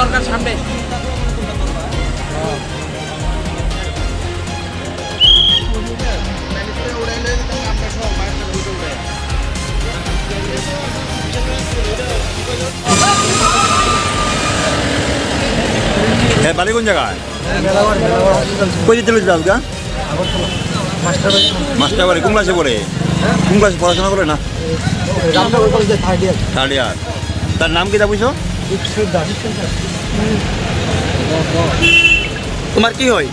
দরকার সামনে। হ্যাঁ, বাড়ি কোন জায়গায়? কই যেতে চলেছিল আজকে? মাস্টার বাড়ি। কোন ক্লাসে পড়ে? কোন ক্লাসে পড়াশোনা করে না? Third year. তার নাম কি তা বুঝছো? তোমার কি হয়?